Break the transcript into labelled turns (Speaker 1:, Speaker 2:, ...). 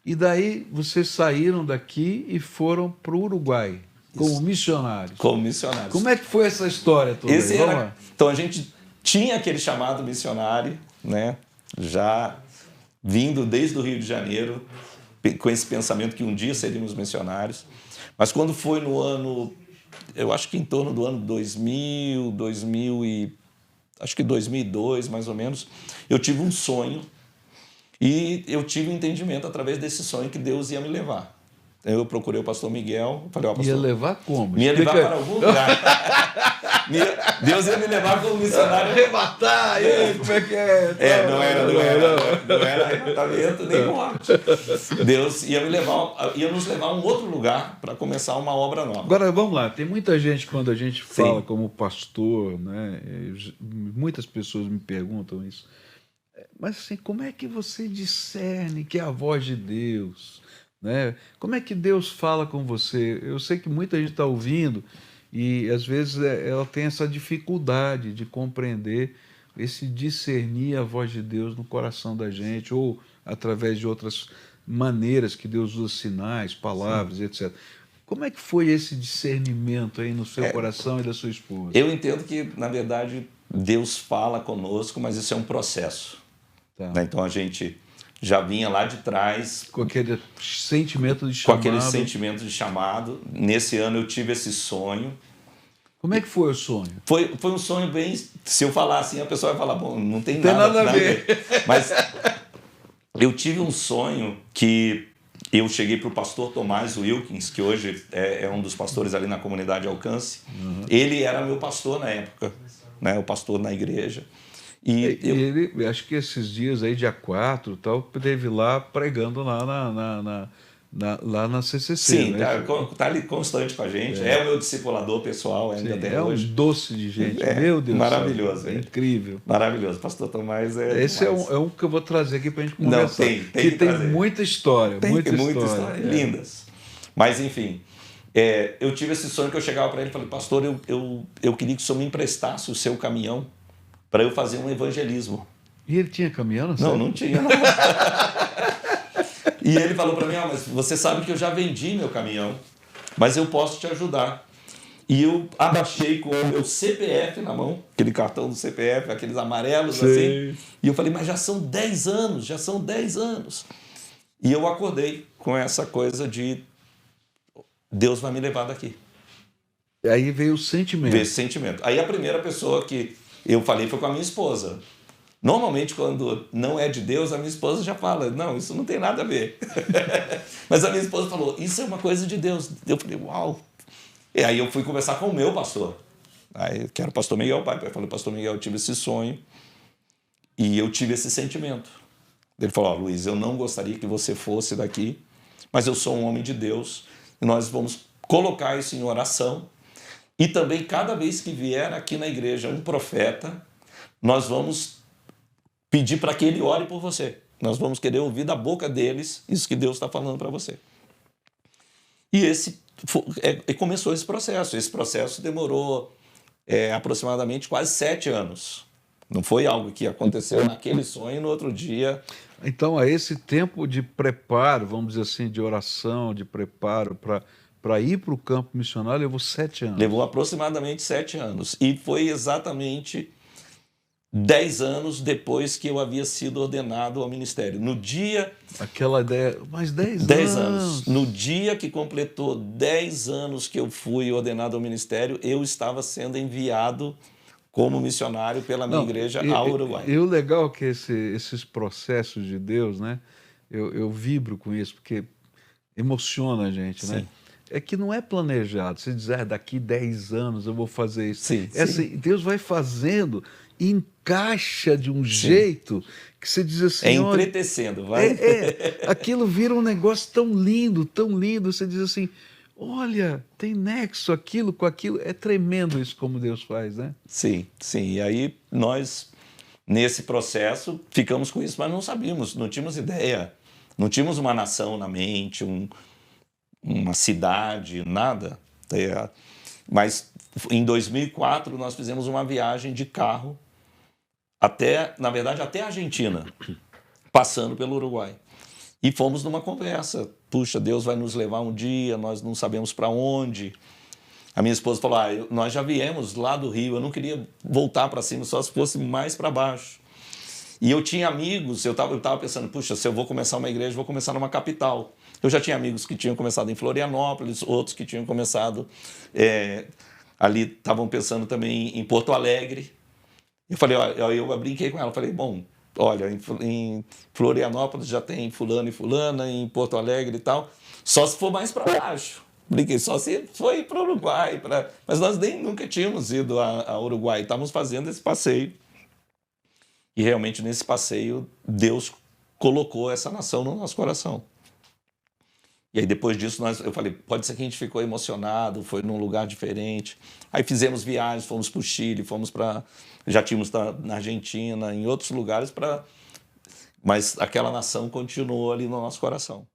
Speaker 1: E daí vocês saíram daqui e foram para o Uruguai como missionários.
Speaker 2: Como missionários.
Speaker 1: Como é que foi essa história toda?
Speaker 2: Esse
Speaker 1: aí? Vamos
Speaker 2: era,
Speaker 1: lá.
Speaker 2: então a gente tinha aquele chamado missionário, né? Já vindo desde o Rio de Janeiro, com esse pensamento que um dia seríamos missionários. Mas quando foi no ano, eu acho que em torno do ano 2000, acho que 2002, mais ou menos, eu tive um sonho e eu tive um entendimento através desse sonho que Deus ia me levar. Eu procurei o pastor Miguel, falei, ó, pastor,
Speaker 1: Ia levar como?
Speaker 2: me ia levar para algum lugar. Deus ia me levar como missionário.
Speaker 1: Arrebatar, aí, como é que é?
Speaker 2: Não era arrebatamento nem morte. Deus ia nos levar a um outro lugar para começar uma obra nova.
Speaker 1: Agora, vamos lá, tem muita gente, quando a gente fala como pastor, né, muitas pessoas me perguntam isso, mas assim, como é que você discerne que é a voz de Deus? Né? Como é que Deus fala com você? Eu sei que muita gente está ouvindo e às vezes ela tem essa dificuldade de compreender, esse discernir a voz de Deus no coração da gente, ou através de outras maneiras que Deus usa, sinais, palavras, etc. Como é que foi esse discernimento aí no seu coração e da sua esposa?
Speaker 2: Eu entendo que, na verdade, Deus fala conosco, mas isso é um processo.
Speaker 1: Tá.
Speaker 2: Né? Então a gente já vinha lá de trás
Speaker 1: com aquele sentimento de chamado.
Speaker 2: Com aquele sentimento de chamado. Nesse ano eu tive esse sonho.
Speaker 1: Como é que foi o sonho?
Speaker 2: Foi um sonho bem... Se eu falar assim, a pessoa vai falar, bom, não tem nada a ver. Mas eu tive um sonho que eu cheguei para o pastor Tomás Wilkins, que hoje é um dos pastores ali na comunidade Alcance. Uhum. Ele era meu pastor na época, né? O pastor na igreja.
Speaker 1: E ele, acho que esses dias aí, dia 4 tal, esteve lá pregando lá lá na CCC.
Speaker 2: Sim,
Speaker 1: né?
Speaker 2: tá ali constante com a gente. É o meu discipulador pessoal ainda. Sim, até hoje.
Speaker 1: É um doce de gente, meu Deus.
Speaker 2: Maravilhoso.
Speaker 1: É incrível.
Speaker 2: Maravilhoso. Pastor Tomás
Speaker 1: Esse é um que eu vou trazer aqui para a gente conversar.
Speaker 2: Não, tem
Speaker 1: muita história. Muita história.
Speaker 2: Lindas. Mas, enfim, eu tive esse sonho que eu chegava para ele e falei, pastor, eu queria que o senhor me emprestasse o seu caminhão para eu fazer um evangelismo.
Speaker 1: E ele tinha caminhão?
Speaker 2: Não tinha. Não. E ele falou para mim, mas você sabe que eu já vendi meu caminhão, mas eu posso te ajudar. E eu abaixei com o meu CPF na mão, aquele cartão do CPF, aqueles amarelos. Sim. Assim. E eu falei, mas já são 10 anos. E eu acordei com essa coisa de Deus vai me levar daqui.
Speaker 1: E aí veio o sentimento.
Speaker 2: Veio esse sentimento. Aí a primeira pessoa que eu falei foi com a minha esposa. Normalmente, quando não é de Deus, a minha esposa já fala, não, isso não tem nada a ver. Mas a minha esposa falou, isso é uma coisa de Deus. Eu falei, uau. E aí eu fui conversar com o meu pastor. Aí, que era o pastor Miguel Pai. Eu falei, pastor Miguel, eu tive esse sonho e eu tive esse sentimento. Ele falou, Luiz, eu não gostaria que você fosse daqui, mas eu sou um homem de Deus e nós vamos colocar isso em oração. E também, cada vez que vier aqui na igreja um profeta, nós vamos pedir para que ele ore por você. Nós vamos querer ouvir da boca deles isso que Deus está falando para você. E começou esse processo. Esse processo demorou aproximadamente quase 7 anos. Não foi algo que aconteceu naquele sonho e no outro dia.
Speaker 1: Então, a esse tempo de preparo, vamos dizer assim, de oração, de preparo para ir para o campo missionário, levou 7 anos.
Speaker 2: Levou aproximadamente 7 anos. E foi exatamente 10 anos depois que eu havia sido ordenado ao ministério. No dia...
Speaker 1: Aquela ideia... Mas 10
Speaker 2: anos. No dia que completou 10 anos que eu fui ordenado ao ministério, eu estava sendo enviado como missionário pela minha igreja ao Uruguai.
Speaker 1: E o legal é que esses processos de Deus, né? Eu vibro com isso, porque emociona a gente, né? É que não é planejado. Você diz, daqui 10 anos eu vou fazer isso.
Speaker 2: Sim,
Speaker 1: assim, Deus vai fazendo e encaixa de um jeito que você diz assim...
Speaker 2: entretecendo, vai.
Speaker 1: Aquilo vira um negócio tão lindo, você diz assim, olha, tem nexo aquilo com aquilo. É tremendo isso como Deus faz, né?
Speaker 2: Sim. E aí nós, nesse processo, ficamos com isso, mas não sabíamos, não tínhamos ideia. Não tínhamos uma nação na mente, uma cidade, nada. Mas em 2004 nós fizemos uma viagem de carro até a Argentina, passando pelo Uruguai. E fomos numa conversa. Puxa, Deus vai nos levar um dia, nós não sabemos para onde. A minha esposa falou, nós já viemos lá do Rio, eu não queria voltar para cima, só se fosse mais para baixo. E eu tinha amigos, eu tava pensando, puxa, se eu vou começar uma igreja, vou começar numa capital. Eu já tinha amigos que tinham começado em Florianópolis, outros que tinham começado ali, estavam pensando também em Porto Alegre. Eu falei, eu brinquei com ela, falei, bom, olha, em Florianópolis já tem fulano e fulana, em Porto Alegre e tal, só se for mais para baixo. Brinquei, só se foi para o Uruguai. Mas nós nunca tínhamos ido a Uruguai, estávamos fazendo esse passeio. E realmente nesse passeio, Deus colocou essa nação no nosso coração. E aí depois disso, eu falei, pode ser que a gente ficou emocionado, foi num lugar diferente. Aí fizemos viagens, fomos para o Chile, já tínhamos na Argentina, em outros lugares, mas aquela nação continuou ali no nosso coração.